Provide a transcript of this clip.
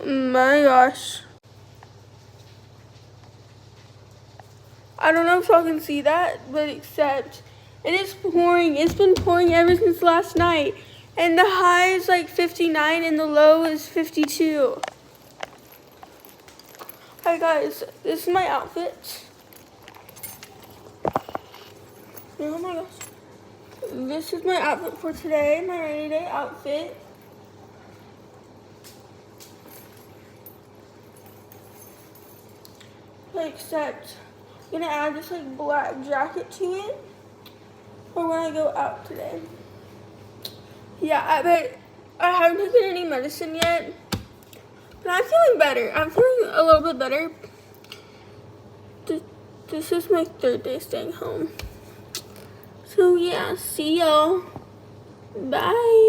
my gosh. I don't know if y'all can see that, but except it is pouring. It's been pouring ever since last night. And the high is like 59 and the low is 52. Hi guys, this is my outfit. Oh my gosh. This is my outfit for today, my rainy day outfit. Except I'm gonna add this like black jacket to it for when I go out today. Yeah, but I haven't taken any medicine yet. But I'm feeling better. I'm feeling a little bit better. This is my 3rd day staying home. So yeah, see y'all. Bye.